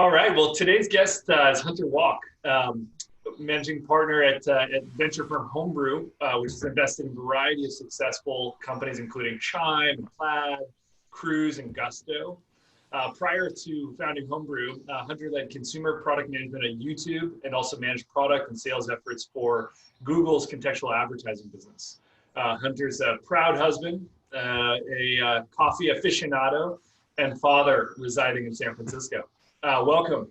All right. Well, today's guest is Hunter Walk, managing partner at venture firm Homebrew, which has invested in a variety of successful companies, including Chime and Plaid, Cruise, and Gusto. Prior to founding Homebrew, Hunter led consumer product management at YouTube and also managed product and sales efforts for Google's contextual advertising business. Hunter's a proud husband, a coffee aficionado, and father residing in San Francisco. Welcome.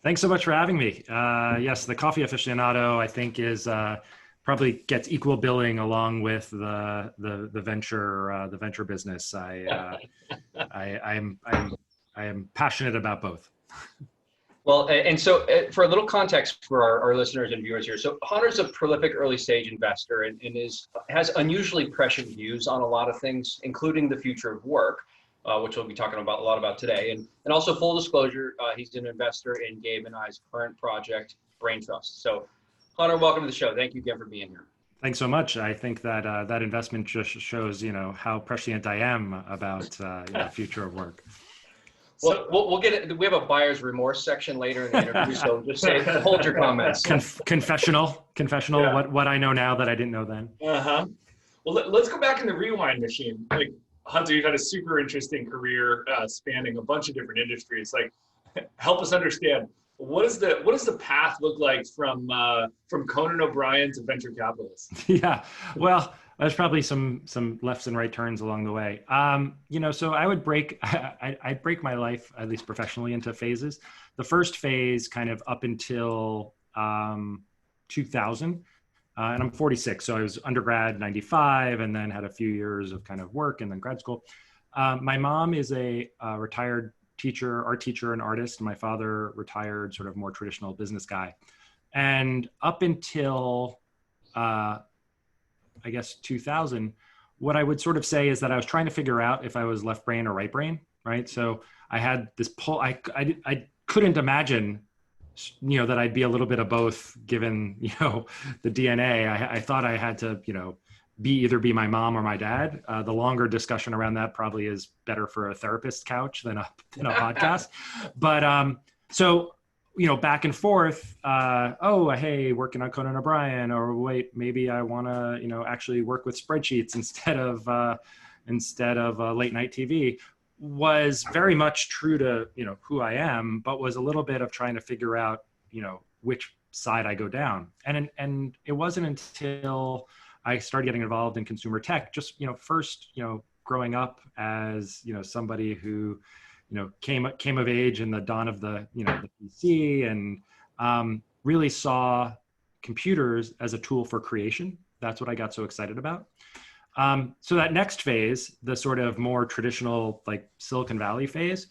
Thanks so much for having me. Yes, the coffee aficionado, I think, is probably gets equal billing along with the venture business. I am passionate about both. Well, and so for a little context for our listeners and viewers here, so Hunter's a prolific early stage investor and has unusually prescient views on a lot of things, including the future of work. Which we'll be talking about a lot about today. And also full disclosure, he's an investor in Gabe and I's current project, Brain Trust. So Hunter, welcome to the show. Thank you again for being here. Thanks so much. I think that that investment just shows, how prescient I am about the future of work. Well, we'll get it. We have a buyer's remorse section later in the interview, so just hold your comments. Confessional. Yeah. What I know now that I didn't know then. Well, let's go back in the rewind machine. Hunter, you've had a super interesting career spanning a bunch of different industries. Help us understand what does the path look like from Conan O'Brien to venture capitalist? Yeah, well, there's probably some lefts and right turns along the way. So I would I'd break my life, at least professionally, into phases. The first phase, kind of up until 2000. And I'm 46, so I was undergrad 95 and then had a few years of kind of work and then grad school. My mom is a retired art teacher and artist. My father retired sort of more traditional business guy. And up until, I guess, 2000, what I would sort of say is that I was trying to figure out if I was left brain or right brain, right? So I had this pull, I couldn't imagine that I'd be a little bit of both given, the DNA. I thought I had to, either be my mom or my dad. The longer discussion around that probably is better for a therapist couch than a podcast. But so, back and forth, hey, working on Conan O'Brien, or wait, maybe I want to, actually work with spreadsheets instead of late night TV. Was very much true to, who I am, but was a little bit of trying to figure out, which side I go down. And it wasn't until I started getting involved in consumer tech, just, first, growing up as, somebody who, came of age in the dawn of the PC and really saw computers as a tool for creation. That's what I got so excited about. So that next phase, the sort of more traditional Silicon Valley phase,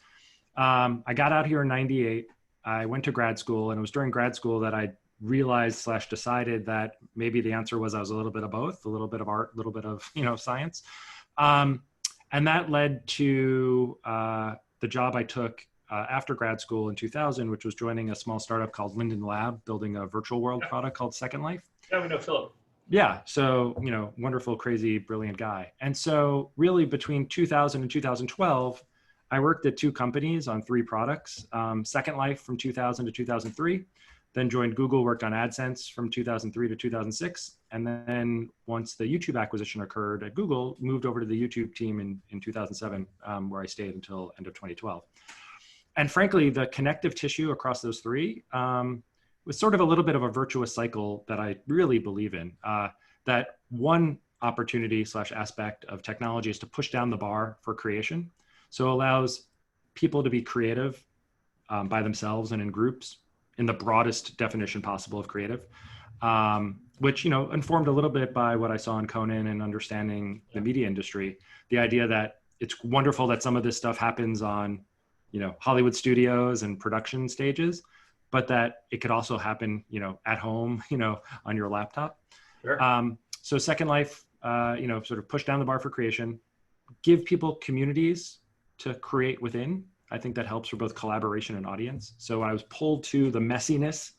I got out here in 98. I went to grad school, and it was during grad school that I realized / decided that maybe the answer was I was a little bit of both, a little bit of art, a little bit of, science. And that led to the job I took after grad school in 2000, which was joining a small startup called Linden Lab, building a virtual world product called Second Life. Yeah, we know Philip. Yeah. So, wonderful, crazy, brilliant guy. And so really between 2000 and 2012, I worked at two companies on three products. Second Life from 2000 to 2003, then joined Google, worked on AdSense from 2003 to 2006. And then once the YouTube acquisition occurred at Google, moved over to the YouTube team in 2007, where I stayed until end of 2012. And frankly, the connective tissue across those three, was sort of a little bit of a virtuous cycle that I really believe in. That one opportunity / aspect of technology is to push down the bar for creation. So it allows people to be creative by themselves and in groups in the broadest definition possible of creative, which, informed a little bit by what I saw in Conan and understanding the media industry. The idea that it's wonderful that some of this stuff happens on, Hollywood studios and production stages, but that it could also happen, at home, on your laptop. Sure. So Second Life, sort of push down the bar for creation, give people communities to create within. I think that helps for both collaboration and audience. So I was pulled to the messiness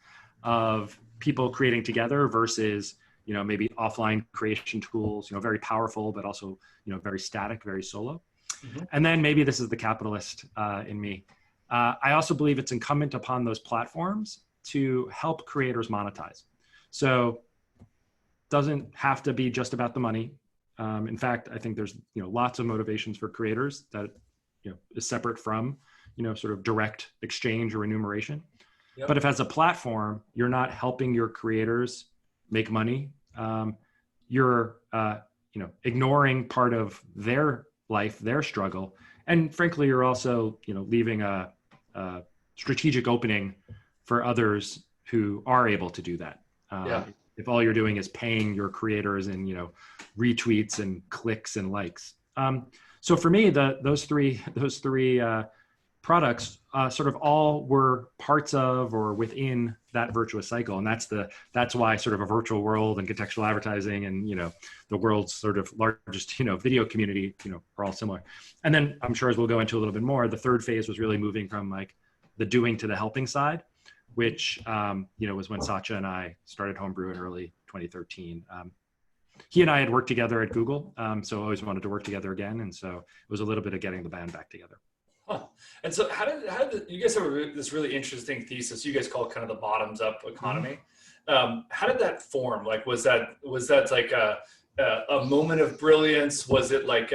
of people creating together versus, maybe offline creation tools, very powerful, but also, very static, very solo. Mm-hmm. And then maybe this is the capitalist in me. I also believe it's incumbent upon those platforms to help creators monetize. So doesn't have to be just about the money. In fact, I think there's lots of motivations for creators that is separate from sort of direct exchange or remuneration. Yep. But if as a platform you're not helping your creators make money, you're ignoring part of their life, their struggle, and frankly, you're also leaving a strategic opening for others who are able to do that. If all you're doing is paying your creators in retweets and clicks and likes. So for me, those three products sort of all were parts of or within that virtuous cycle, and that's why sort of a virtual world and contextual advertising and the world's sort of largest video community are all similar. And then I'm sure, as we'll go into a little bit more, the third phase was really moving from like the doing to the helping side, which was when Satya and I started Homebrew in early 2013. He and I had worked together at Google, so always wanted to work together again, and so it was a little bit of getting the band back together. Huh. And so how did you guys have this really interesting thesis you guys call kind of the bottoms up economy? Mm-hmm. How did that form? Like, was that like a moment of brilliance? Was it like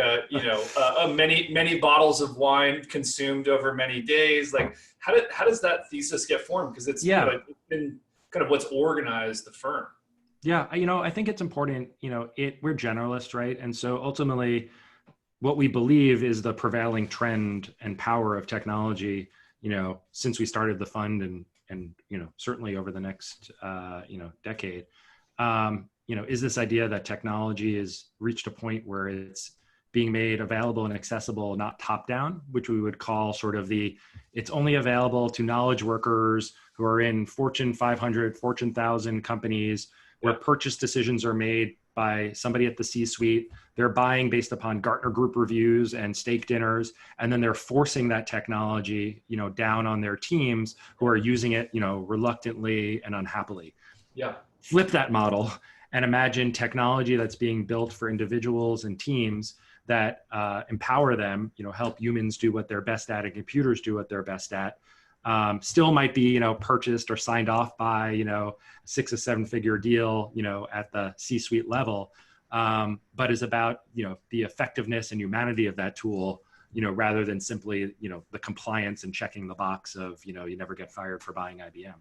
many bottles of wine consumed over many days? Like, how does that thesis get formed? Because it's it's been kind of what's organized the firm. Yeah, I think it's important. We're generalists, right? And so ultimately, what we believe is the prevailing trend and power of technology, since we started the fund and certainly over the next, decade, is this idea that technology has reached a point where it's being made available and accessible, not top down, which we would call sort of it's only available to knowledge workers who are in Fortune 500, Fortune 1000 companies, where purchase decisions are made by somebody at the C-suite. They're buying based upon Gartner Group reviews and steak dinners, and then they're forcing that technology, down on their teams who are using it, reluctantly and unhappily. Yeah. Flip that model and imagine technology that's being built for individuals and teams that empower them, help humans do what they're best at and computers do what they're best at. Still might be, purchased or signed off by, a 6 or 7 figure deal, at the C-suite level, but is about, the effectiveness and humanity of that tool, rather than simply, the compliance and checking the box of, you never get fired for buying IBM.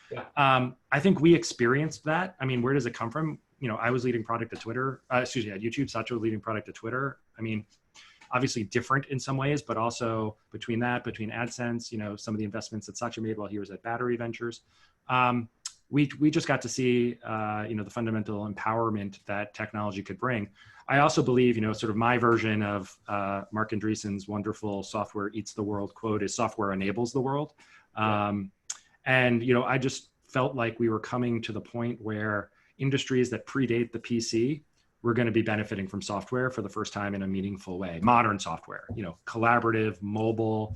Yeah. I think we experienced that. I mean, where does it come from? I was leading product at Twitter, at YouTube. Satya was leading product at Twitter. I mean, obviously different in some ways, but also between AdSense, some of the investments that Satya made while he was at Battery Ventures, we just got to see, the fundamental empowerment that technology could bring. I also believe, sort of my version of Marc Andreessen's wonderful "software eats the world" quote is "software enables the world." And, I just felt like we were coming to the point where industries that predate the PC we're going to be benefiting from software for the first time in a meaningful way. Modern software, collaborative, mobile,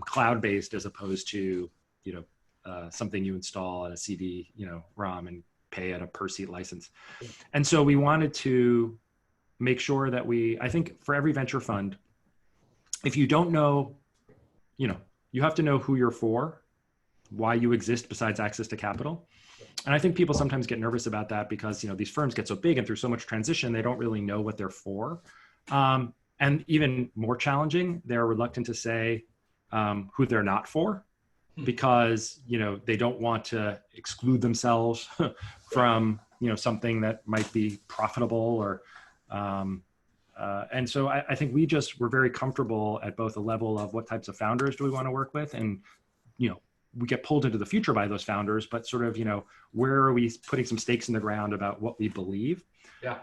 cloud-based, as opposed to, something you install on a CD, ROM and pay at a per seat license. And so we wanted to make sure that I think for every venture fund, if you don't know, you have to know who you're for, why you exist besides access to capital. And I think people sometimes get nervous about that because, these firms get so big and through so much transition, they don't really know what they're for. And even more challenging, they're reluctant to say who they're not for because, they don't want to exclude themselves from, something that might be profitable or, and so I think we're very comfortable at both a level of what types of founders do we want to work with and, we get pulled into the future by those founders, but sort of, where are we putting some stakes in the ground about what we believe? Yeah.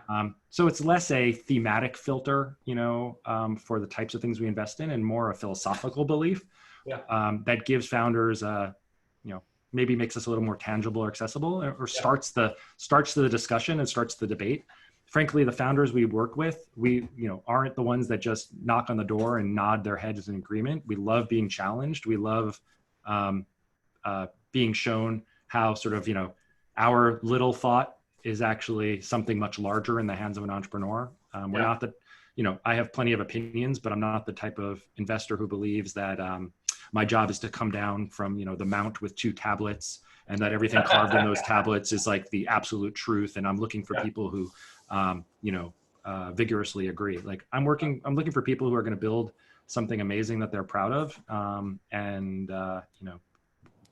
So it's less a thematic filter, for the types of things we invest in and more a philosophical belief that gives founders, maybe makes us a little more tangible or accessible or starts the discussion and starts the debate. Frankly, the founders we work with, we, aren't the ones that just knock on the door and nod their heads in agreement. We love being challenged. We love, being shown how sort of, our little thought is actually something much larger in the hands of an entrepreneur. We're not the, I have plenty of opinions, but I'm not the type of investor who believes that my job is to come down from, the mount with 2 tablets, and that everything carved in those tablets is like the absolute truth. And I'm looking for people who, vigorously agree. Like I'm looking for people who are going to build something amazing that they're proud of.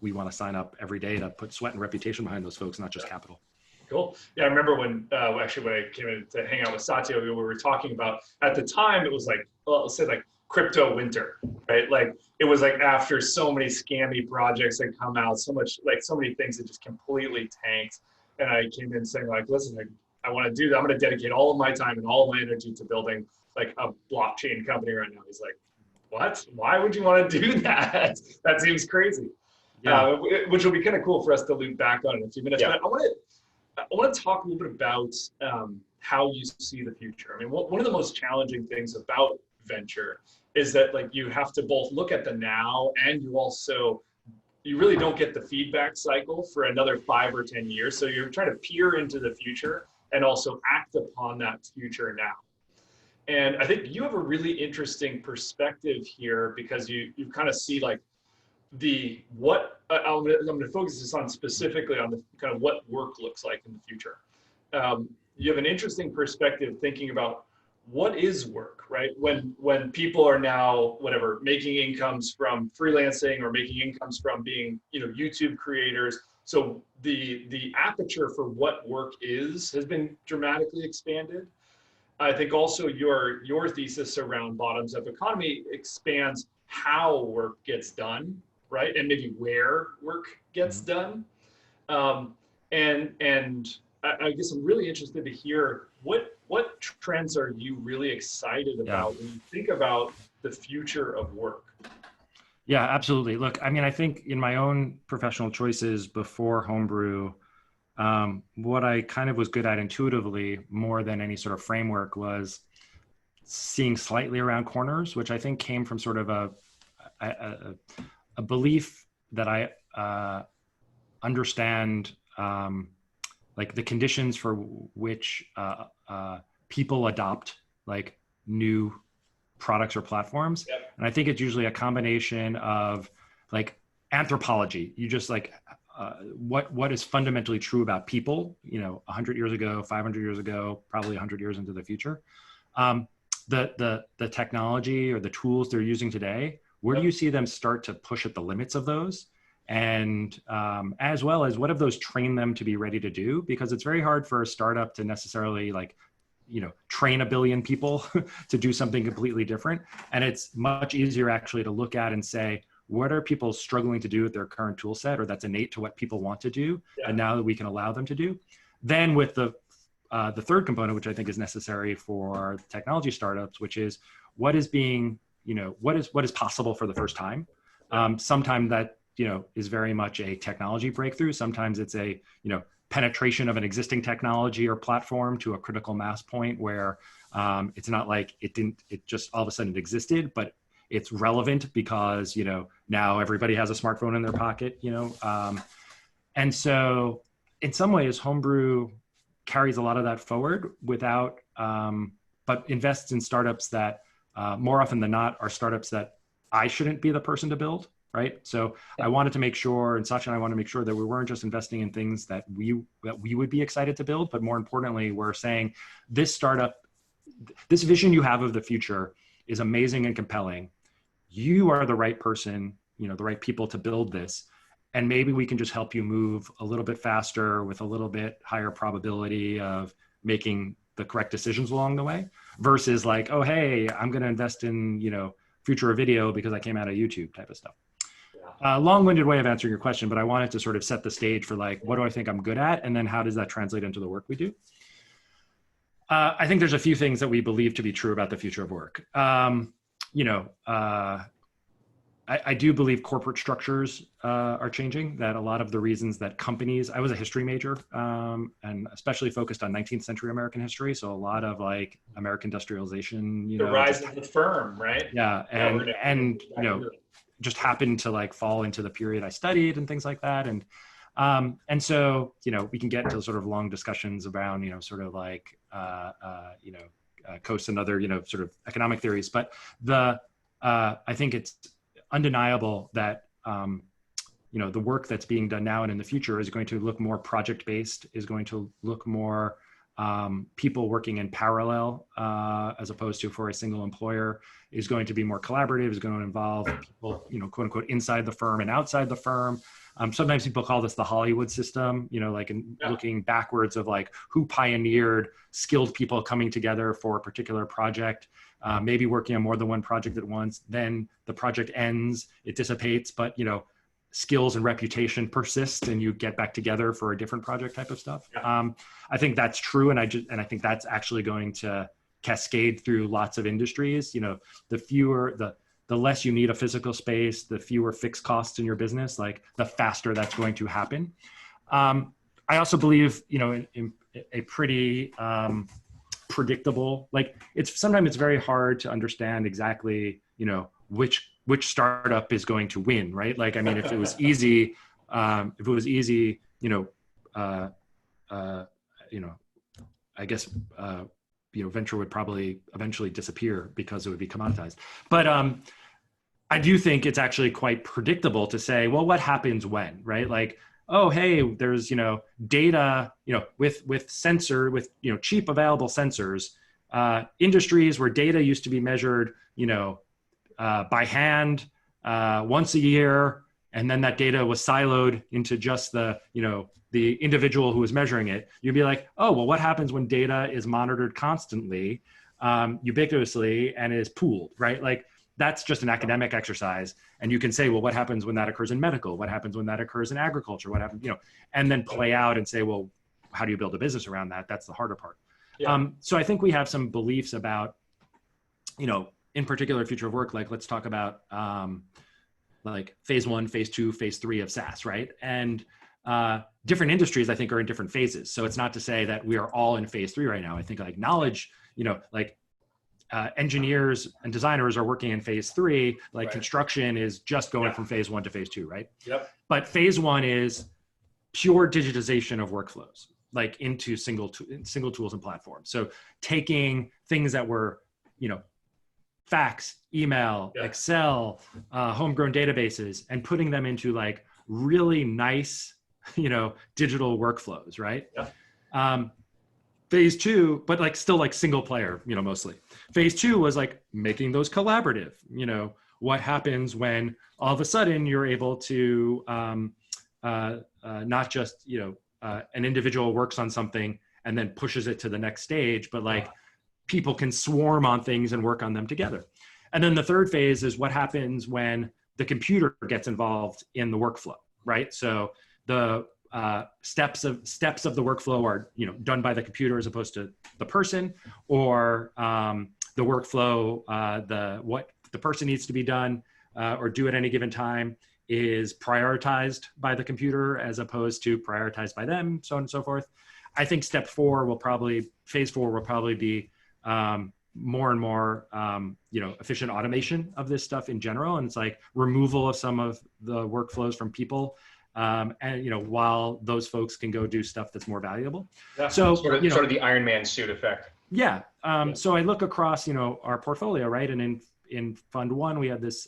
We want to sign up every day to put sweat and reputation behind those folks, not just capital. Cool. Yeah, I remember when I came in to hang out with Satya, we were talking about, at the time, it was like, well, let's say like crypto winter, right? Like it was like after so many scammy projects had come out, so many things that just completely tanked. And I came in saying like, listen, I want to do that. I'm going to dedicate all of my time and all of my energy to building like a blockchain company right now. He's like, what? Why would you want to do that? That seems crazy. Yeah. Which will be kind of cool for us to loop back on in a few minutes. Yeah. But I want to talk a little bit about how you see the future. I mean, one of the most challenging things about venture is that like you have to both look at the now, and you really don't get the feedback cycle for another 5 or 10 years. So you're trying to peer into the future and also act upon that future now. And I think you have a really interesting perspective here, because you kind of see like I'm going to focus this on specifically on the kind of what work looks like in the future. You have an interesting perspective thinking about what is work, right? When people are now making incomes from freelancing or making incomes from being YouTube creators. So the aperture for what work has been dramatically expanded. I think also your thesis around bottoms up economy expands how work gets done, right? And maybe where work gets done. And I guess I'm really interested to hear what trends are you really excited about when you think about the future of work? Yeah, absolutely. Look, I mean, I think in my own professional choices before Homebrew, what I kind of was good at intuitively more than any sort of framework was seeing slightly around corners, which I think came from sort of a belief that I understand like the conditions for which people adopt like new products or platforms. Yep. And I think it's usually a combination of like anthropology. You just like what is fundamentally true about people, 100 years ago, 500 years ago, probably 100 years into the future. The technology or the tools they're using today, where do you see them start to push at the limits of those? And as well as what have those trained them to be ready to do? Because it's very hard for a startup to necessarily like, train 1 billion people to do something completely different. And it's much easier actually to look at and say, what are people struggling to do with their current tool set, or that's innate to what people want to do, and now that we can allow them to do. Then with the third component, which I think is necessary for technology startups, which is what is being, what is possible for the first time. Sometimes that, is very much a technology breakthrough. Sometimes it's a, penetration of an existing technology or platform to a critical mass point where it's not like it just all of a sudden existed, but it's relevant because, now everybody has a smartphone in their pocket, and so in some ways, Homebrew carries a lot of that forward without, but invests in startups that more often than not are startups that I shouldn't be the person to build. Right. So I wanted to make sure, and Satya and I want to make sure that we weren't just investing in things that we would be excited to build, but more importantly, we're saying this startup, this vision you have of the future is amazing and compelling. You are the right person, the right people to build this. And maybe we can just help you move a little bit faster with a little bit higher probability of making the correct decisions along the way versus like, oh, hey, I'm going to invest in, future of video because I came out of YouTube type of stuff. Long-winded way of answering your question, but I wanted to sort of set the stage for like, what do I think I'm good at? And then how does that translate into the work we do? I think there's a few things that we believe to be true about the future of work. I do believe corporate structures are changing, that a lot of the reasons that companies, I was a history major and especially focused on 19th century American history. So a lot of like American industrialization, the rise of the firm, right? Yeah. And just happened to like fall into the period I studied and things like that. And so, we can get into sort of long discussions around, sort of like, Coase and other, sort of economic theories, but I think it's undeniable that the work that's being done now and in the future is going to look more project-based, is going to look more people working in parallel as opposed to for a single employer, is going to be more collaborative, is going to involve people, quote unquote, inside the firm and outside the firm. Sometimes people call this the Hollywood system, looking backwards of like who pioneered skilled people coming together for a particular project, maybe working on more than one project at once. Then the project ends, it dissipates, but skills and reputation persist, and you get back together for a different project type of stuff. Yeah. I think that's true, and I think that's actually going to cascade through lots of industries. The less you need a physical space, the fewer fixed costs in your business, like the faster that's going to happen. I also believe, in a pretty predictable, sometimes it's very hard to understand exactly, which startup is going to win, right? If it was easy, I guess, venture would probably eventually disappear because it would be commoditized. But I do think it's actually quite predictable to say, well, what happens when, right? Oh, hey, there's, data, with cheap available sensors, industries where data used to be measured, by hand once a year, and then that data was siloed into just the individual who was measuring it. You'd be like, oh, well, what happens when data is monitored constantly, ubiquitously, and is pooled, right? That's just an academic exercise. And you can say, well, what happens when that occurs in medical? What happens when that occurs in agriculture? What happens, and then play out and say, well, how do you build a business around that? That's the harder part. Yeah. So I think we have some beliefs about, in particular future of work, let's talk about phase 1, phase 2, phase 3 of SaaS, right? And different industries, I think, are in different phases. So it's not to say that we are all in phase 3 right now. I think knowledge, engineers and designers are working in phase 3, right. Construction is just going from phase 1 to phase 2, right? Yep. But phase 1 is pure digitization of workflows, into single tools and platforms. So taking things that were, fax, email, Excel, homegrown databases, and putting them into really nice, digital workflows, right? Yeah. Phase 2, but still single player, mostly. Phase 2 was making those collaborative. What happens when all of a sudden you're able to not just, an individual works on something and then pushes it to the next stage, but people can swarm on things and work on them together. And then the third phase is what happens when the computer gets involved in the workflow, right? So the steps of the workflow are done by the computer as opposed to the person, or the workflow, what the person needs to be done or do at any given time is prioritized by the computer as opposed to prioritized by them, so on and so forth. I think phase 4 will probably be more and more efficient automation of this stuff in general, and it's removal of some of the workflows from people. And while those folks can go do stuff that's more valuable. Yeah. So sort of the Iron Man suit effect. Yeah. So I look across our portfolio, right? And in Fund 1, we had this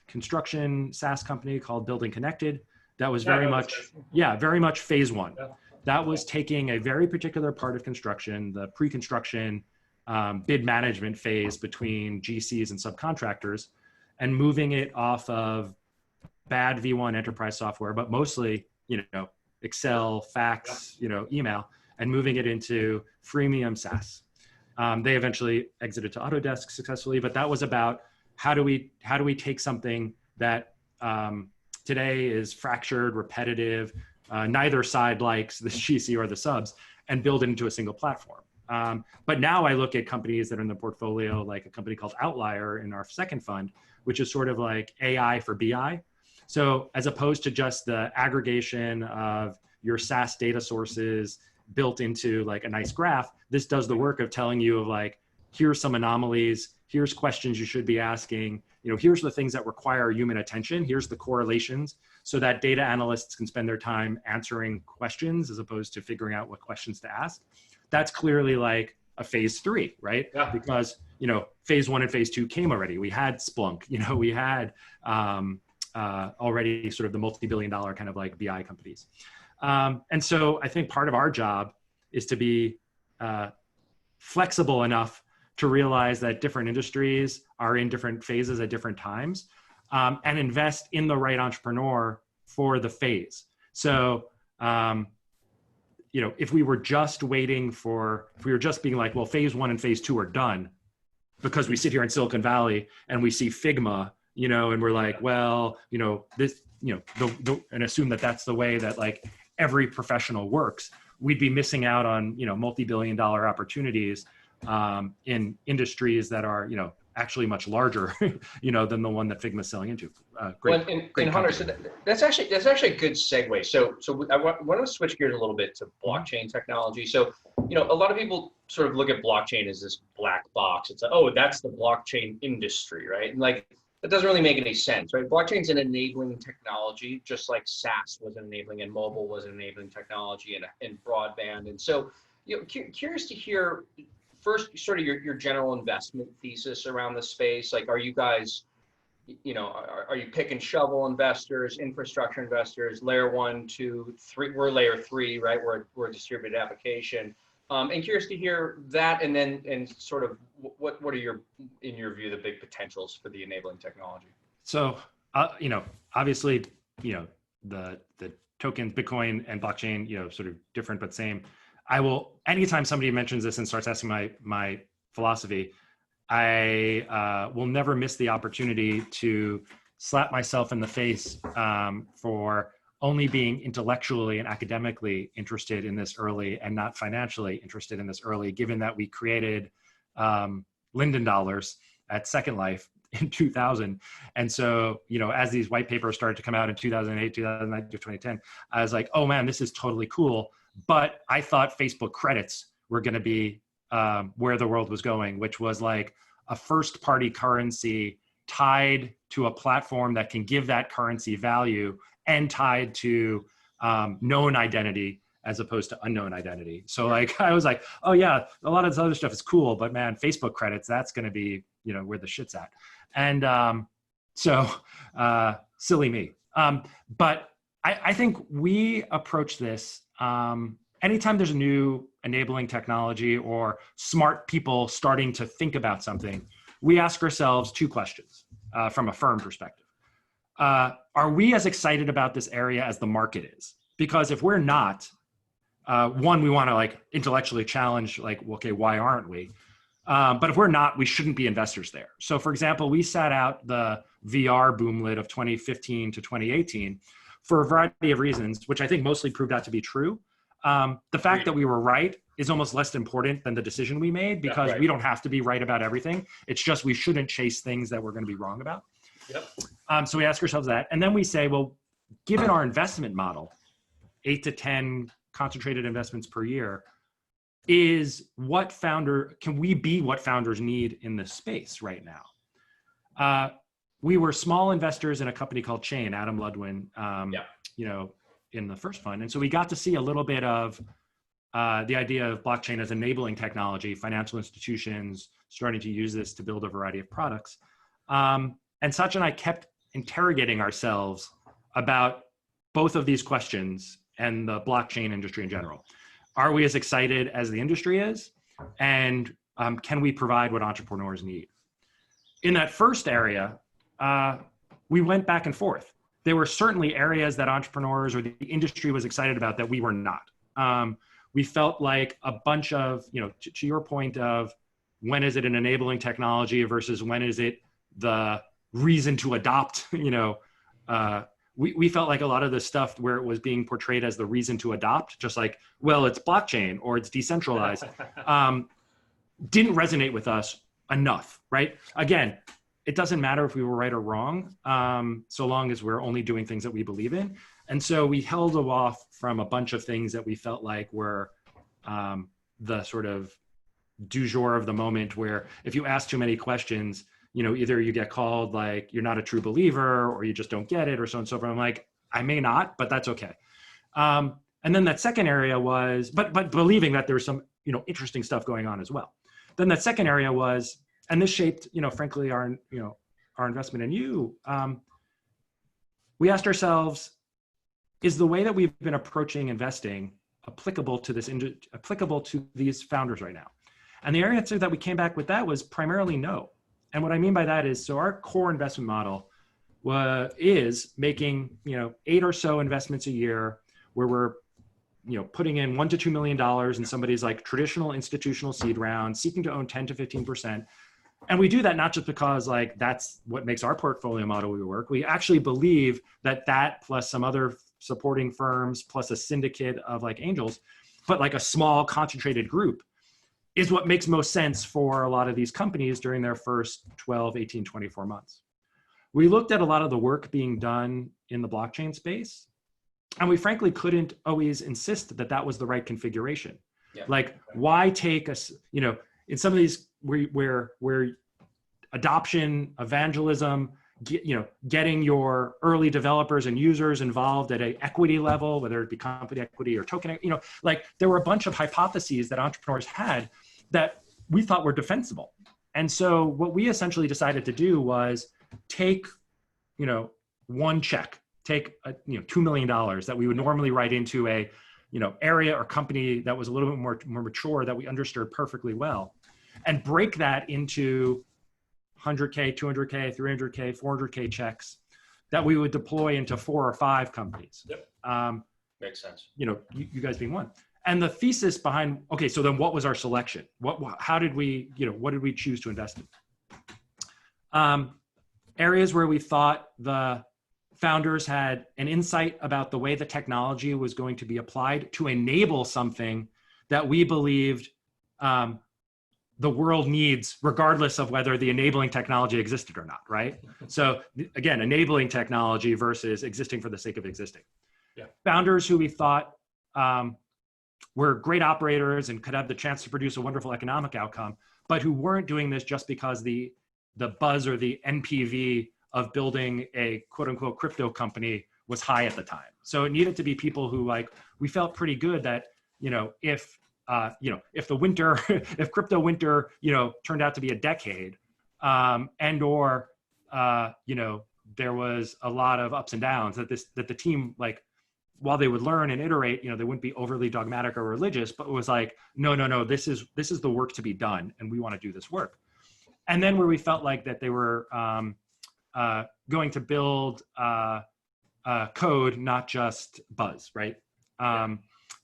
construction SaaS company called Building Connected that was very much phase 1. Yeah. That was taking a very particular part of construction, the pre-construction bid management phase between GCs and subcontractors, and moving it off of bad V1 enterprise software, but mostly, Excel, fax, email, and moving it into freemium SaaS. They eventually exited to Autodesk successfully, but that was about how do we take something that today is fractured, repetitive, neither side likes the GC or the subs, and build it into a single platform. But now I look at companies that are in the portfolio, like a company called Outlier in our second fund, which is sort of like AI for BI. So as opposed to just the aggregation of your SaaS data sources built into a nice graph, this does the work of telling you of here's some anomalies, here's questions you should be asking, here's the things that require human attention, here's the correlations, so that data analysts can spend their time answering questions as opposed to figuring out what questions to ask. That's clearly a phase 3, right? Yeah. Because, phase 1 and phase 2 came already. We had Splunk, we had already sort of the multi-billion-dollar kind of like BI companies. And so I think part of our job is to be flexible enough to realize that different industries are in different phases at different times, and invest in the right entrepreneur for the phase. So, if we were just being like, well, phase 1 and phase 2 are done because we sit here in Silicon Valley and we see Figma, and we're like, well, this, and assume that that's the way that like every professional works, we'd be missing out on, multi-billion-dollar opportunities in industries that are, actually much larger, than the one that Figma's selling into. Great. Well, great Hunter, so that's actually a good segue. So I want to switch gears a little bit to blockchain technology. So, a lot of people sort of look at blockchain as this black box. It's like, oh, that's the blockchain industry, right? And like, that doesn't really make any sense, right? Blockchain's an enabling technology, just like SaaS was enabling and mobile was enabling technology and broadband. And so, curious to hear first sort of your general investment thesis around the space. Like, are you guys, are you pick and shovel investors, infrastructure investors, layer 1, 2, 3? We're layer 3, right? We're a distributed application. And curious to hear that, and sort of what are in your view, the big potentials for the enabling technology? So, obviously, the tokens, Bitcoin and blockchain, sort of different but same. Anytime somebody mentions this and starts asking my philosophy, I will never miss the opportunity to slap myself in the face for only being intellectually and academically interested in this early and not financially interested in this early, given that we created Linden dollars at Second Life in 2000. And so, as these white papers started to come out in 2008, 2009, 2010, I was like, oh man, this is totally cool. But I thought Facebook credits were going to be where the world was going, which was like a first party currency tied to a platform that can give that currency value and tied to known identity as opposed to unknown identity. So like, I was like, oh yeah, a lot of this other stuff is cool, but man, Facebook credits, that's going to be, where the shit's at. And silly me. But I think we approach this, anytime there's a new enabling technology or smart people starting to think about something, we ask ourselves 2 questions from a firm perspective. Are we as excited about this area as the market is? Because if we're not, one, we want to like intellectually challenge, like, okay, why aren't we? But if we're not, we shouldn't be investors there. So for example, we sat out the VR boomlet of 2015 to 2018 for a variety of reasons, which I think mostly proved out to be true. The fact that we were right is almost less important than the decision we made, because we don't have to be right about everything. It's just we shouldn't chase things that we're going to be wrong about. Yep. So we ask ourselves that. And then we say, well, given our investment model, 8 to 10 concentrated investments per year, can we be what founders need in this space right now? We were small investors in a company called Chain, Adam Ludwin, in the first fund. And so we got to see a little bit of the idea of blockchain as enabling technology, financial institutions starting to use this to build a variety of products. And Satya and I kept interrogating ourselves about both of these questions and the blockchain industry in general. Are we as excited as the industry is? And can we provide what entrepreneurs need? In that first area, we went back and forth. There were certainly areas that entrepreneurs or the industry was excited about that we were not. We felt like a bunch of, to your point of when is it an enabling technology versus when is it the reason to adopt, we felt like a lot of the stuff where it was being portrayed as the reason to adopt, just like, well, it's blockchain or it's decentralized, didn't resonate with us enough, right? Again, it doesn't matter if we were right or wrong, so long as we're only doing things that we believe in. And so we held off from a bunch of things that we felt like were the sort of du jour of the moment, where if you ask too many questions, either you get called like you're not a true believer or you just don't get it or so on and so forth. I'm like, I may not, but that's okay. And then that second area was, but believing that there's some, interesting stuff going on as well. Then the second area was, and this shaped, frankly, our investment in you. We asked ourselves, is the way that we've been approaching investing applicable to these founders right now? And the answer that we came back with that was primarily no. And what I mean by that is, so our core investment model is making 8 or so investments a year, where we're putting in $1 to $2 million in somebody's like traditional institutional seed round, seeking to own 10 to 15%. And we do that not just because like that's what makes our portfolio model work. We actually believe that plus some other supporting firms plus a syndicate of like angels, but like a small concentrated group, is what makes most sense for a lot of these companies during their first 12, 18, 24 months. We looked at a lot of the work being done in the blockchain space, and we frankly couldn't always insist that that was the right configuration. Yeah. Like, why take us, in some of these where adoption, evangelism, getting your early developers and users involved at an equity level, whether it be company equity or token, like there were a bunch of hypotheses that entrepreneurs had that we thought were defensible. And so what we essentially decided to do was take, one check, take $2 million that we would normally write into a, area or company that was a little bit more mature, that we understood perfectly well, and break that into 100K, 200K, 300K, 400K checks that we would deploy into 4 or 5 companies. Yep. Makes sense. You guys being one. And the thesis behind, okay, so then what was our selection? How did we, what did we choose to invest in? Areas where we thought the founders had an insight about the way the technology was going to be applied to enable something that we believed the world needs, regardless of whether the enabling technology existed or not, right? So again, enabling technology versus existing for the sake of existing. Yeah. Founders who we thought were great operators and could have the chance to produce a wonderful economic outcome, but who weren't doing this just because the buzz or the NPV of building a quote unquote crypto company was high at the time. So it needed to be people who we felt pretty good that, if the winter, if crypto winter, turned out to be a decade, and or, there was a lot of ups and downs, that the team, while they would learn and iterate, they wouldn't be overly dogmatic or religious, but it was like, no, this is the work to be done, and we want to do this work. And then where we felt like that they were going to build code, not just buzz, right?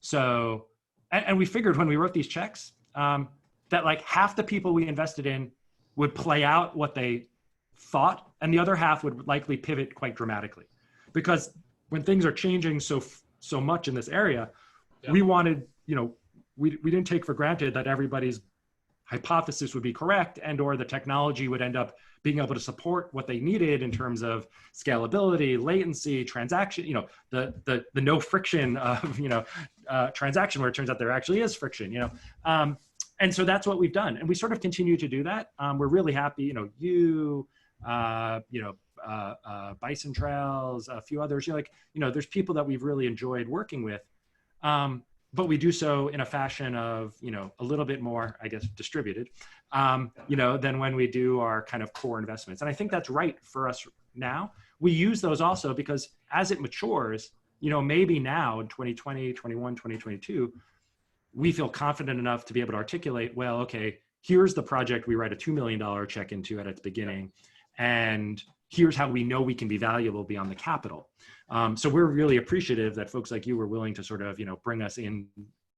So, and we figured when we wrote these checks that half the people we invested in would play out what they thought, and the other half would likely pivot quite dramatically, because when things are changing so much in this area, we wanted, we didn't take for granted that everybody's hypothesis would be correct, and or the technology would end up being able to support what they needed in terms of scalability, latency, transaction, the no friction of, transaction, where it turns out there actually is friction, and so that's what we've done. And we sort of continue to do that. We're really happy, Bison Trails, a few others, there's people that we've really enjoyed working with. But we do so in a fashion of, a little bit more, I guess, distributed, than when we do our kind of core investments. And I think that's right for us now. We use those also because as it matures, maybe now in 2020, 21, 2022, we feel confident enough to be able to articulate, well, okay, here's the project we write a $2 million check into at its beginning. And here's how we know we can be valuable beyond the capital. So we're really appreciative that folks like you were willing to sort of, bring us in,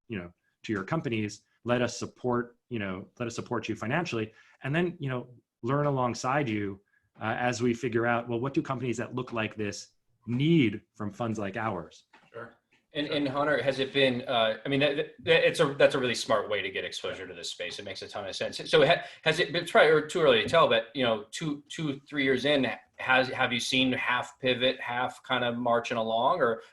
to your companies, let us support you financially, and then, learn alongside you as we figure out, well, what do companies that look like this need from funds like ours? Sure. And Hunter, has it been, that's a really smart way to get exposure to this space. It makes a ton of sense. So has it been, it's probably too early to tell, but, 2-3 years in, have you seen half pivot, half kind of marching along, or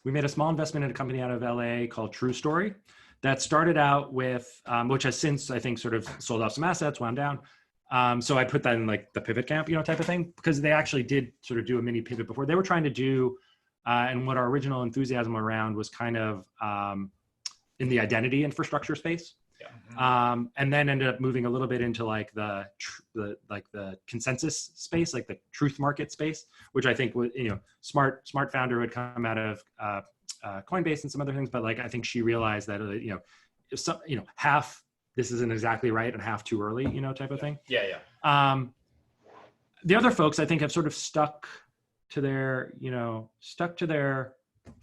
we made a small investment in a company out of LA called True Story that started out with, which has since, I think, sort of sold off some assets, wound down. So I put that in the pivot camp, type of thing, because they actually did sort of do a mini pivot before. They were trying to do And what our original enthusiasm around was kind of in the identity infrastructure space. And then ended up moving a little bit into like the consensus space, like the truth market space, which I think was, smart founder would come out of Coinbase and some other things, but like I think she realized that half this isn't exactly right and half too early, type of thing. The other folks I think have sort of stuck to their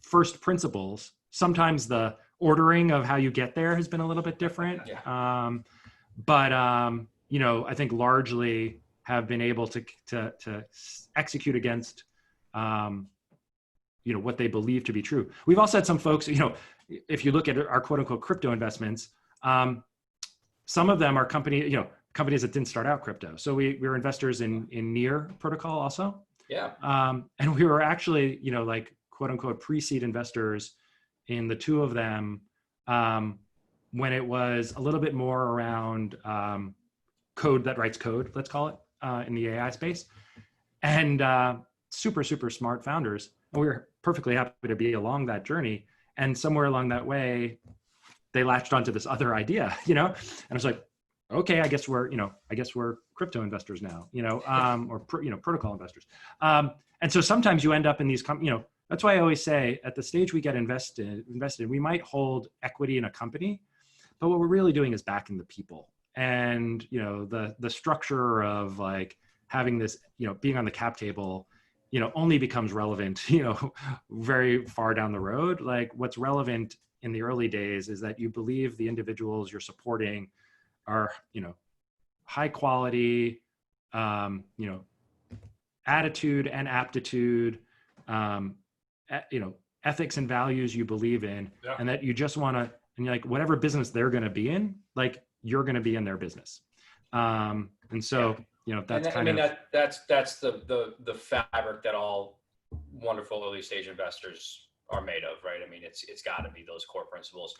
first principles. Sometimes the ordering of how you get there has been a little bit different. But I think largely have been able to execute against, what they believe to be true. We've also had some folks, if you look at our quote unquote crypto investments, some of them are companies that didn't start out crypto. So we were investors in Near protocol also. And we were actually, like quote unquote pre-seed investors in the two of them when it was a little bit more around code that writes code, let's call it, in the AI space. And super, super smart founders. And we were perfectly happy to be along that journey. And somewhere along that way, they latched onto this other idea, and I was like, okay, I guess we're crypto investors now, or protocol investors. And so sometimes you end up in these, that's why I always say at the stage we get invested, we might hold equity in a company, but what we're really doing is backing the people. And, the structure of like having this, being on the cap table, only becomes relevant, very far down the road. Like what's relevant in the early days is that you believe the individuals you're supporting are, high quality, attitude and aptitude, ethics and values you believe in, and that you just want to, and you're like, whatever business they're going to be in, like you're going to be in their business. And so, that's that's the fabric that all wonderful early stage investors are made of, right? I mean, it's got to be those core principles.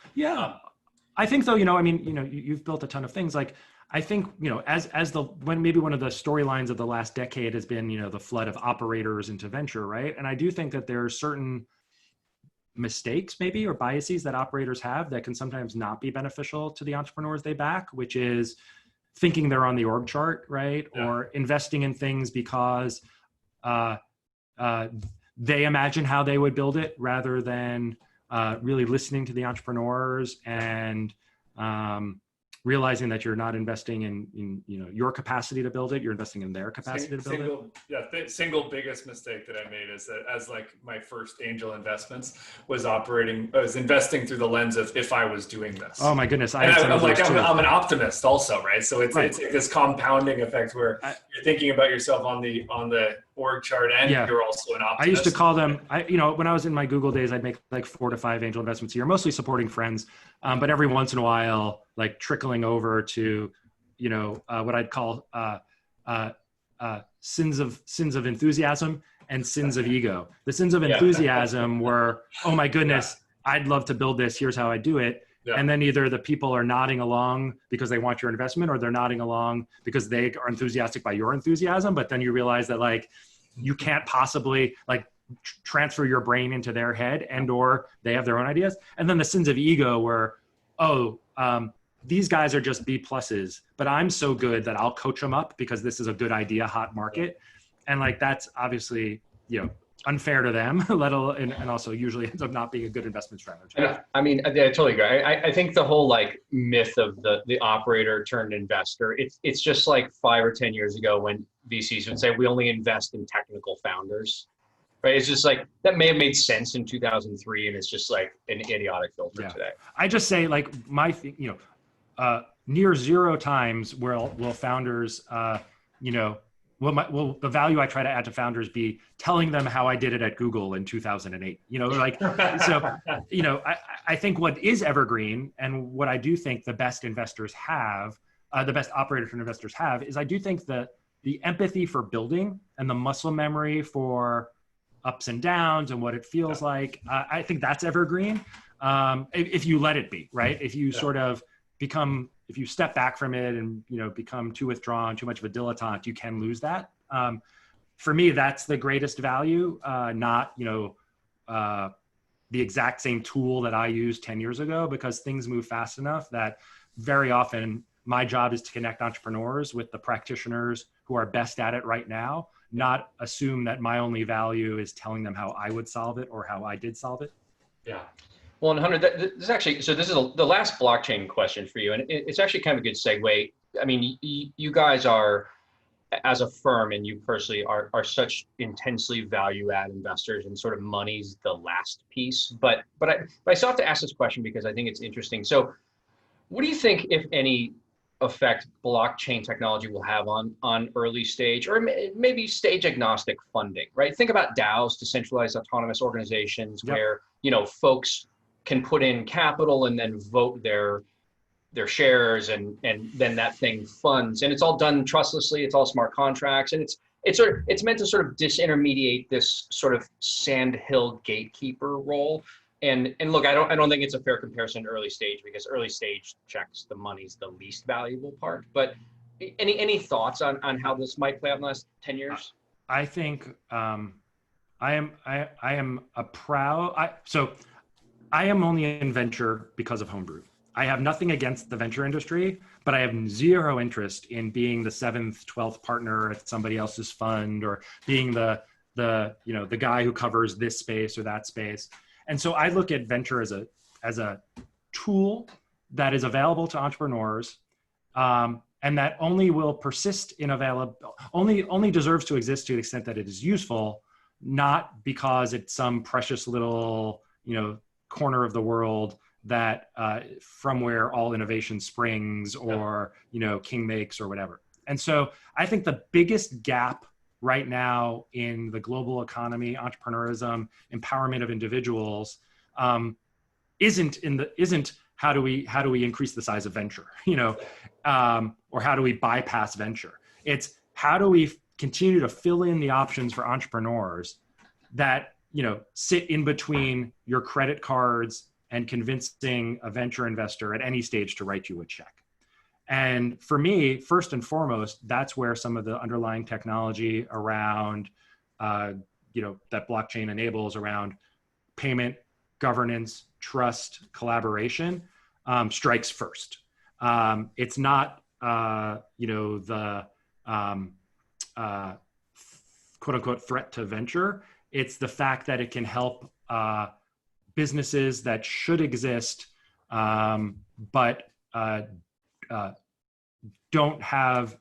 I think though, you've built a ton of things. Like I think, maybe one of the storylines of the last decade has been, the flood of operators into venture, right? And I do think that there are certain mistakes maybe or biases that operators have that can sometimes not be beneficial to the entrepreneurs they back, which is thinking they're on the org chart, right? Or investing in things because they imagine how they would build it rather than really listening to the entrepreneurs and realizing that you're not investing in your capacity to build it, you're investing in their capacity to build it. Single biggest mistake that I made is that as like my first angel investments was investing through the lens of if I was doing this. Oh my goodness. I'm an optimist also, right? So it's like this compounding effect where you're thinking about yourself on the org chart and you're also an optimist. I used to call them, when I was in my Google days, I'd make like 4 to 5 angel investments a year, mostly supporting friends. But every once in a while, like trickling over to, what I'd call sins of enthusiasm and sins of ego. The sins of enthusiasm were, oh my goodness, I'd love to build this. Here's how I do it. And then either the people are nodding along because they want your investment, or they're nodding along because they are enthusiastic by your enthusiasm. But then you realize that like, you can't possibly like transfer your brain into their head, and or they have their own ideas. And then the sins of ego were, these guys are just B pluses, but I'm so good that I'll coach them up because this is a good idea, hot market. And like, that's obviously, unfair to them, and also usually ends up not being a good investment strategy. I mean, I totally agree. I think the whole like myth of the operator turned investor, it's just like 5 or 10 years ago when VCs would say, we only invest in technical founders, right? It's just like, that may have made sense in 2003, and it's just like an idiotic filter today. I just say like near 0 times will founders, will the value I try to add to founders be telling them how I did it at Google in 2008, I think what is evergreen, and what I do think the best investors have, the best operators and investors have, is I do think that the empathy for building and the muscle memory for ups and downs and what it feels like, I think that's evergreen. If you let it be, right? If you sort of if you step back from it and, become too withdrawn, too much of a dilettante, you can lose that. For me, that's the greatest value, not, the exact same tool that I used 10 years ago, because things move fast enough that very often my job is to connect entrepreneurs with the practitioners who are best at it right now, not assume that my only value is telling them how I would solve it or how I did solve it. Yeah. Well, and Hunter, this is actually, so this is the last blockchain question for you, and it's actually kind of a good segue. I mean, you guys are, as a firm, and you personally are such intensely value add investors, and sort of money's the last piece. But I still have to ask this question because I think it's interesting. So what do you think, if any, effect blockchain technology will have on early stage or maybe stage agnostic funding, right? Think about DAOs, decentralized autonomous organizations, Yep. where, you know, folks can put in capital and then vote their shares, and then that thing funds, and it's all done trustlessly. It's all smart contracts, and it's meant to sort of disintermediate this sort of sandhill gatekeeper role. And look, I don't think it's a fair comparison to early stage, because early stage checks, the money's the least valuable part. But any thoughts on how this might play out in the last 10 years? I think I am a proud. So I am only in venture because of Homebrew. I have nothing against the venture industry, but I have zero interest in being the 7th, 12th partner at somebody else's fund, or being the guy who covers this space or that space. And so I look at venture as a tool that is available to entrepreneurs, and that only will persist in only deserves to exist to the extent that it is useful, not because it's some precious little, corner of the world that from where all innovation springs, or, king makes or whatever. And so I think the biggest gap right now in the global economy, entrepreneurism, empowerment of individuals, isn't how do we increase the size of venture, or how do we bypass venture? It's how do we continue to fill in the options for entrepreneurs that, sit in between your credit cards and convincing a venture investor at any stage to write you a check. And for me, first and foremost, that's where some of the underlying technology around, that blockchain enables, around payment, governance, trust, collaboration, strikes first. It's not, the quote unquote threat to venture. It's the fact that it can help businesses that should exist, but don't have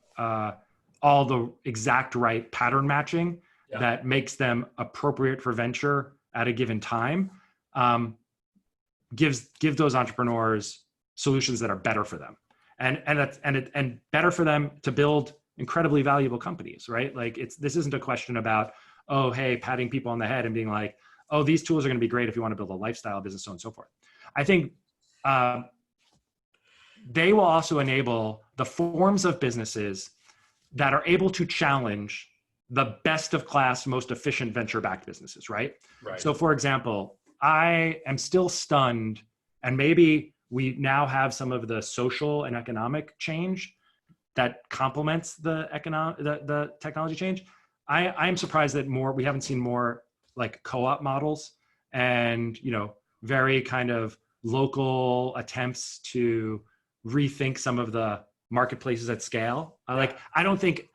all the exact right pattern matching that makes them appropriate for venture at a given time. Give those entrepreneurs solutions that are better for them, and better for them to build incredibly valuable companies, right? Like this isn't a question about, oh, hey, patting people on the head and being like, oh, these tools are going to be great if you want to build a lifestyle business, so on and so forth. I think they will also enable the forms of businesses that are able to challenge the best of class, most efficient venture-backed businesses, right? So for example, I am still stunned, and maybe we now have some of the social and economic change that complements the technology change. I am surprised that we haven't seen more like co-op models and, very kind of local attempts to rethink some of the marketplaces at scale. I don't think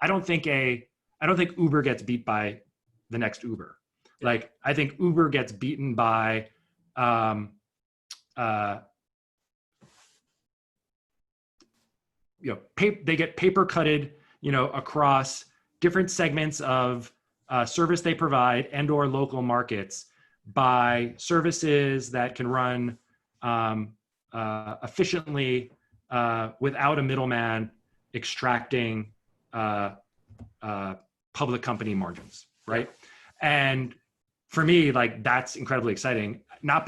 Uber gets beat by the next Uber. Like, I think Uber gets beaten by, they get paper cutted, across different segments of service they provide and or local markets by services that can run efficiently without a middleman extracting public company margins, right? And for me, like, that's incredibly exciting. Not